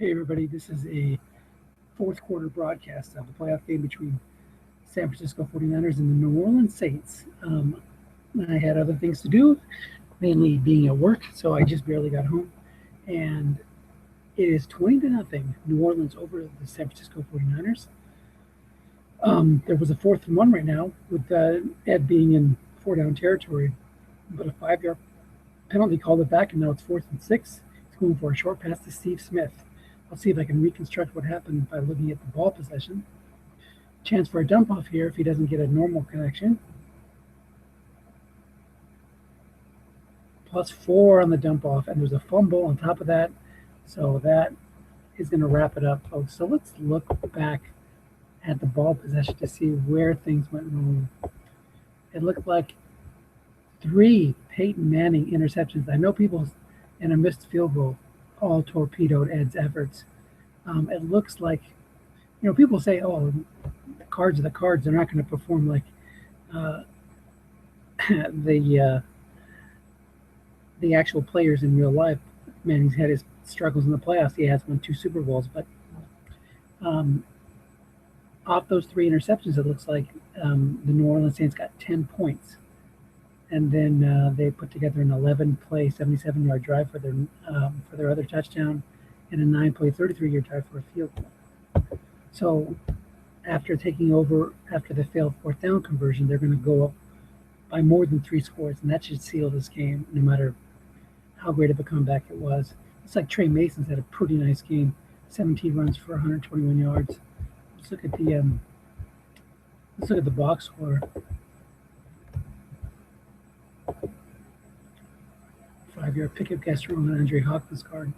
Hey everybody, this is a fourth quarter broadcast of the playoff game between San Francisco 49ers and the New Orleans Saints. I had other things to do, mainly being at work, so I just barely got home. And it is 20-0, New Orleans over the San Francisco 49ers. There was a 4th-and-1 right now with Ed being in 4-down territory, but a 5-yard penalty called it back, and now it's 4th-and-6. He's going for a short pass to Steve Smith. I'll see if I can reconstruct what happened by looking at the ball possession. Chance for a dump off here if he doesn't get a normal connection. +4 on the dump off, and there's a fumble on top of that. So that is going to wrap it up, folks. So let's look back at the ball possession to see where things went wrong. It looked like 3 Peyton Manning interceptions. I know people and a missed field goal all torpedoed Ed's efforts. It looks like, people say, oh, the Cards are the Cards. They're not going to perform like the actual players in real life. Manning's had his struggles in the playoffs. He has won 2 Super Bowls. But off those 3 interceptions, it looks like the New Orleans Saints got 10 points. And then they put together an 11-play, 77-yard drive for their other touchdown, and a 9-play, 33-yard drive for a field goal. So after taking over, after the failed 4th down conversion, they're going to go up by more than 3 scores, and that should seal this game, no matter how great of a comeback it was. It's like Trey Mason's had a pretty nice game, 17 runs for 121 yards. Let's look at the box score. 5-yard pickup guess wrong on Andre Hopkins' card.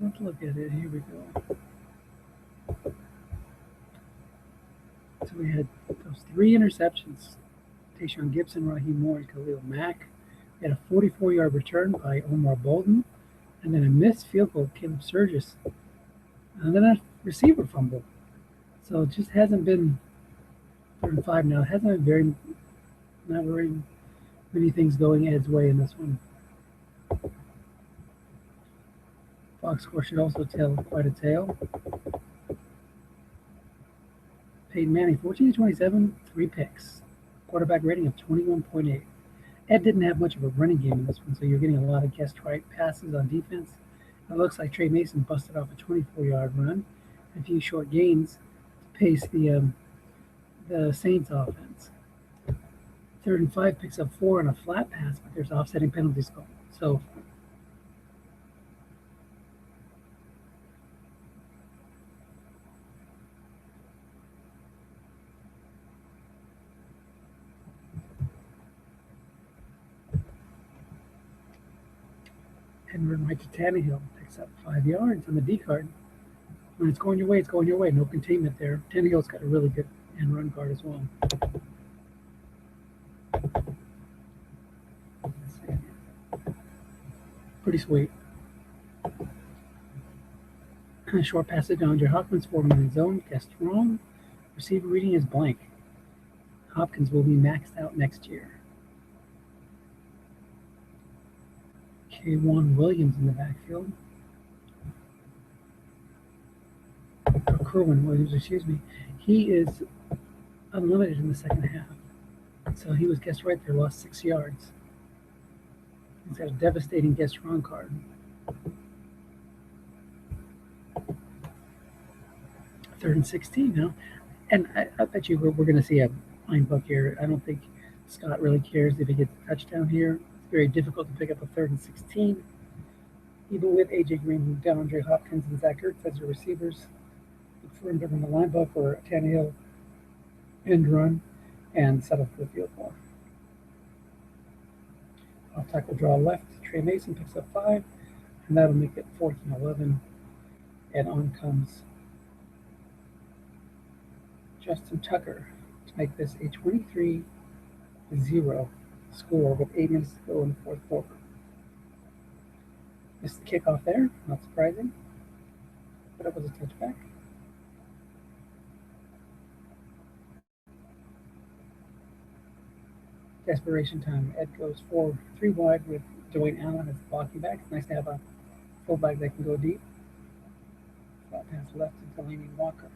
Let's look at it. Here we go. So we had those 3 interceptions. Tayshaun Gibson, Raheem Morris, Khalil Mack. We had a 44-yard return by Omar Bolden. And then a missed field goal, Kim Surgis. And then a receiver fumble. So it just hasn't been 3rd and 5 now. It hasn't been not very many things going Ed's way in this one. Box score should also tell quite a tale. Peyton Manning, 14-27, 3 picks. Quarterback rating of 21.8. Ed didn't have much of a running game in this one, so you're getting a lot of guessed right passes on defense. It looks like Trey Mason busted off a 24-yard run, and a few short gains to pace the Saints offense. 3rd and 5 picks up 4 on a flat pass, but there's offsetting penalties called. So and run right to Tannehill, picks up 5 yards on the D card. When it's going your way, it's going your way. No containment there. Tannehill's got a really good end run guard as well. Pretty sweet. A short pass to Andre Hopkins, 4-man zone. Guessed wrong. Receiver reading is blank. Hopkins will be maxed out next year. K1 Williams in the backfield. Kerwin Williams, excuse me. He is unlimited in the second half. So he was guessed right there, lost 6 yards. He's got a devastating guessed wrong card. 3rd and 16 now. And I bet you we're going to see a line buck here. I don't think Scott really cares if he gets a touchdown here. It's very difficult to pick up a 3rd and 16. Even with A.J. Green, DeAndre Hopkins, and Zach Ertz as your receivers. Look for him to run the line buck or a Tannehill end run and settle for the field goal. Off tackle draw left. Trey Mason picks up 5, and that'll make it 14-11. And on comes Justin Tucker to make this a 23-0 score with 8 minutes to go in the 4th quarter. Missed the kickoff there, not surprising, but it was a touchback. Desperation time. Ed goes 4-3 wide with Dwayne Allen as blocking back. It's nice to have a fullback that can go deep. Flat pass left to Delaney Walker.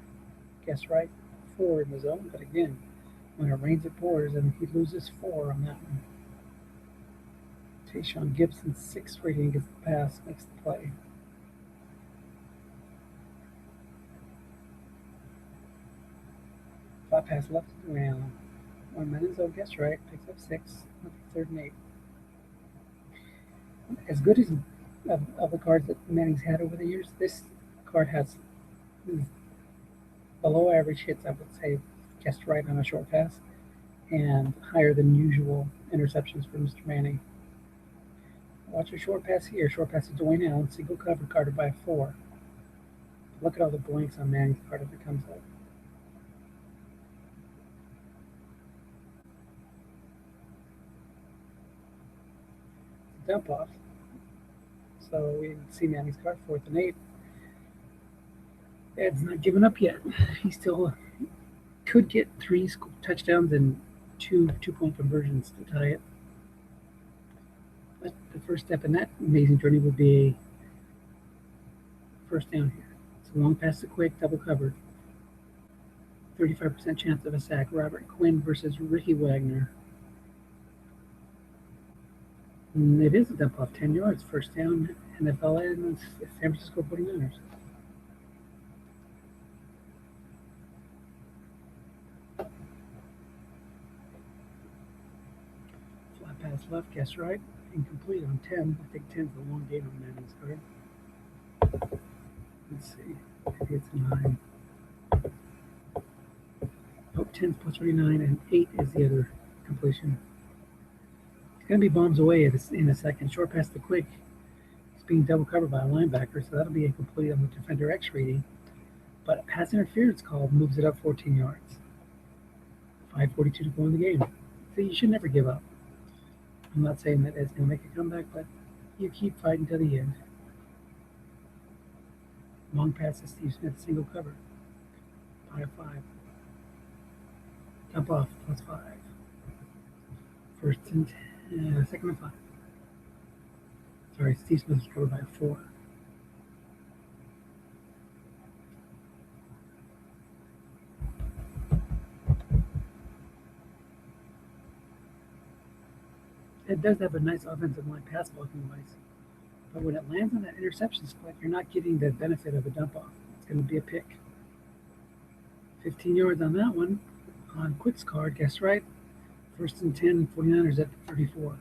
Guess right, 4 in the zone, but again, when it rains it pours, and he loses 4 on that one. Tayshawn Gibson, 6 rating, gets the pass, makes the play. Flat pass left to Allen. 1 minute zone, guess right, picks up 6, 3rd and 8. As good as of the cards that Manning's had over the years, this card has below average hits, I would say, guessed right on a short pass, and higher than usual interceptions for Mr. Manning. Watch a short pass here. Short pass to Dwayne Allen, single cover, guarded by a 4. Look at all the blanks on Manning's card if it comes up. Dump off. So we see Manning's card, 4th and 8. Ed's not giving up yet. He still could get 3 touchdowns and 2 2-point conversions to tie it. But the first step in that amazing journey would be a first down here. It's a long pass to Quick, double covered. 35% chance of a sack. Robert Quinn versus Ricky Wagner. And it is a dump off, 10 yards. First down, NFL and San Francisco 49ers. Flat pass left, guess right. Incomplete on 10. I think 10's the long game on Manning's card. Let's see. Maybe it's a 9. Oh, 10's plus 39, and 8 is the other completion. It's going to be bombs away in a second. Short pass to Quick. It's being double covered by a linebacker, so that'll be incomplete on the defender X rating. But a pass interference call moves it up 14 yards. 5:42 to go in the game. So you should never give up. I'm not saying that it's going to make a comeback, but you keep fighting to the end. Long pass to Steve Smith, single cover. 5-5. Dump off, plus 5. First and 2nd and 5. Sorry, Steve Smith was covered by a 4. It does have a nice offensive line pass blocking wise. But when it lands on that interception split, you're not getting the benefit of a dump off. It's going to be a pick. 15 yards on that one. On Quick's card, guess right. First and 10, 49ers at 34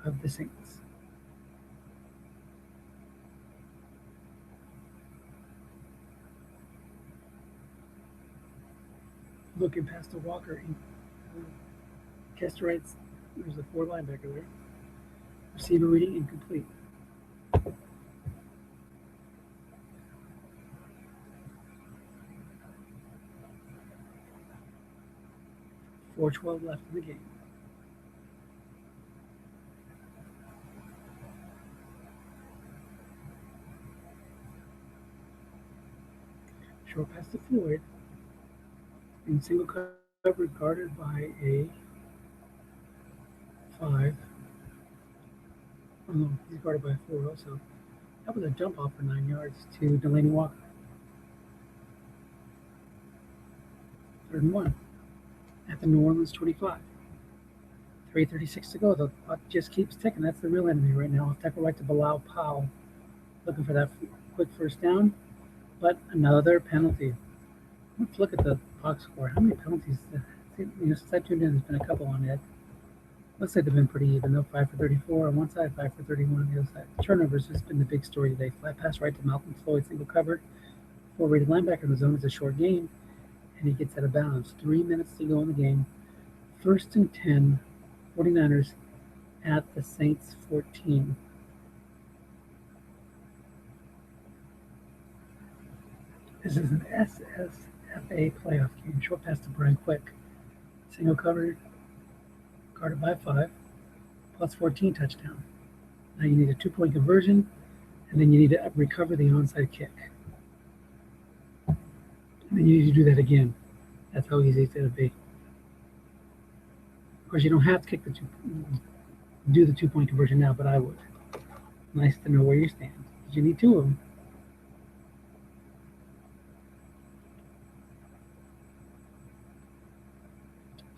of the Saints. Looking past the Walker. Guess right. There's a 4 linebacker there. Receiver reading incomplete. .412 left in the game. Short pass to Floyd. In single cover, guarded by a 5. Oh no, he's guarded by a 4 also. That was a jump off for 9 yards to Delaney Walker. 3rd and 1 at the New Orleans 25. 3:36 to go. The clock just keeps ticking. That's the real enemy right now. Tackle right to Bilal Powell. Looking for that quick first down, but another penalty. Let's look at the box score. How many penalties? Since I tuned in, there's been a couple on it. Looks like they've been pretty even, though 5 for 34 on one side, 5 for 31 on the other side. Turnovers has been the big story today. Flat pass right to Malcolm Floyd, single cover. 4-rated linebacker in the zone. Is a short game, and he gets out of bounds. 3 minutes to go in the game. First and 10, 49ers at the Saints 14. This is an SSFA playoff game. Short pass to Brian Quick. Single cover, guarded by 5, plus 14 touchdown. Now you need a 2-point conversion, and then you need to recover the onside kick. And then you need to do that again. That's how easy it's going to be. Of course, you don't have to do the 2-point conversion now, but I would. Nice to know where you stand. You need 2 of them.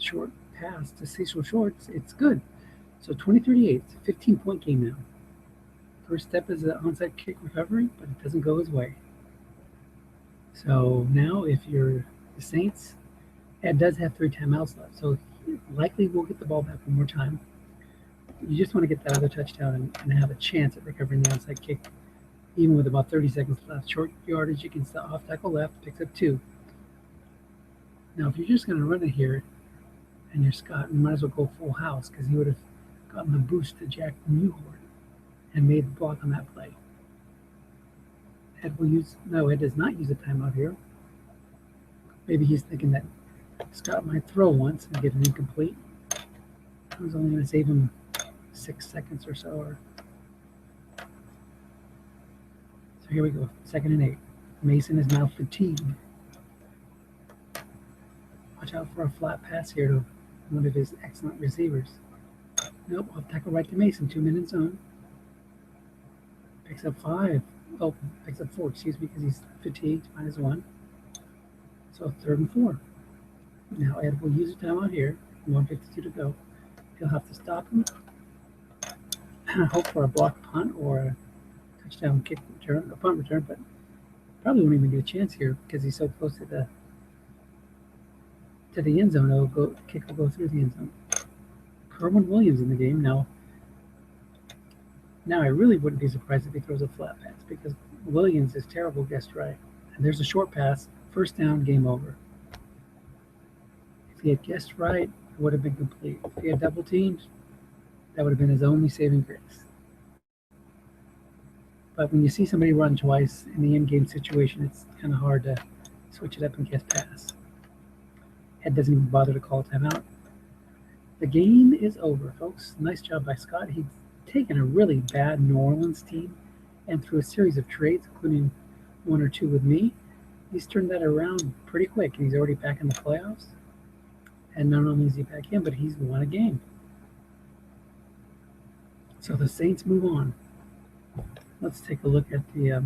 short pass to Cecil Shorts, it's good. So 20-38, it's a 15-point game now. First step is an onside kick recovery, but it doesn't go his way. So now if you're the Saints, Ed does have 3 timeouts left, so likely we'll get the ball back one more time. You just want to get that other touchdown and have a chance at recovering the onside kick, even with about 30 seconds left. Short yardage, you can start off tackle left, picks up 2. Now, if you're just going to run it here and you're Scott, you might as well go full house because he would have gotten the boost to Jack Newhorn and made the block on that play. Ed does not use a timeout here. Maybe he's thinking that Scott might throw once and get an incomplete. I was only going to save him 6 seconds or so. So here we go, 2nd and 8. Mason is now fatigued. Watch out for a flat pass here to one of his excellent receivers. Nope, off tackle right to Mason, 2-minute zone. Picks up 5. Oh, picks up 4, excuse me, because he's fatigued, -1. So 3rd and 4. Now Ed will use a timeout here, 1:52 to go. He'll have to stop him, hope for a block punt or a touchdown kick return, a punt return, but probably won't even get a chance here because he's so close to the end zone. Kick will go through the end zone. Kerwin Williams in the game now. Now I really wouldn't be surprised if he throws a flat pass because Williams is terrible guessed right. And there's a short pass, 1st down, game over. If he had guessed right, it would have been complete. If he had double teamed, that would have been his only saving grace. But when you see somebody run twice in the in-game situation, it's kind of hard to switch it up and guess pass. Ed doesn't even bother to call a timeout. The game is over, folks. Nice job by Scott. He's taken a really bad New Orleans team and through a series of trades, including 1 or 2 with me, he's turned that around pretty quick, and he's already back in the playoffs. And not only is he back in, but he's won a game. So the Saints move on. Let's take a look at the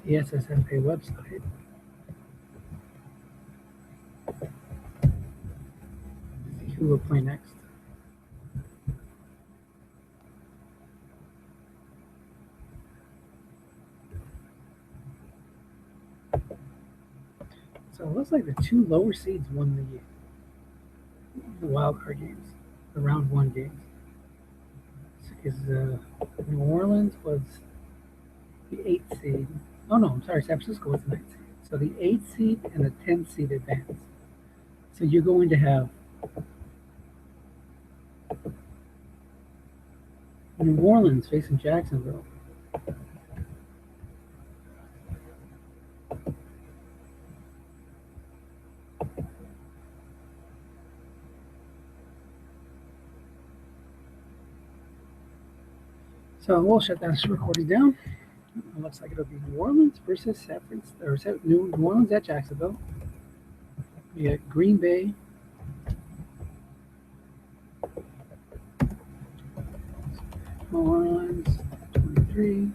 SSFA website. See who will play next. So it looks like the 2 lower seeds won the wild card games, the round 1 games. Because New Orleans was the 8th seed. Oh no, I'm sorry, San Francisco was the 9th seed. So the 8th seed and the 10th seed advance. So you're going to have New Orleans facing Jacksonville. So we'll shut that recording down. It looks like it'll be New Orleans versus San Francisco, or New Orleans at Jacksonville. We got Green Bay. New Orleans, 23.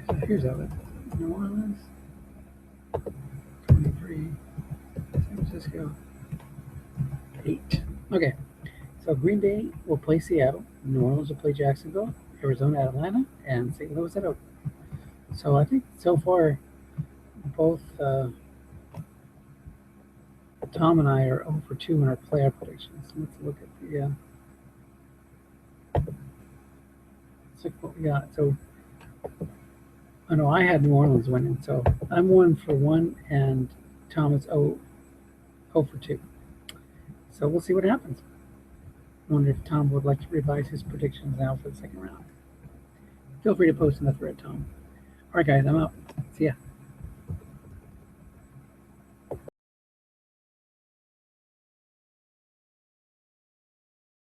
So here's how it. New Orleans, 23. San Francisco, 8. Okay. So Green Bay will play Seattle, New Orleans will play Jacksonville, Arizona at Atlanta, and St. Louis at Oakland. So I think so far both Tom and I are 0 for 2 in our playoff predictions. Let's look at let's look what we got. So I know I had New Orleans winning, so I'm 1 for 1 and Tom is 0 for 2. So we'll see what happens. I wonder if Tom would like to revise his predictions now for the second round. Feel free to post in the thread, Tom. All right, guys, I'm out. See ya.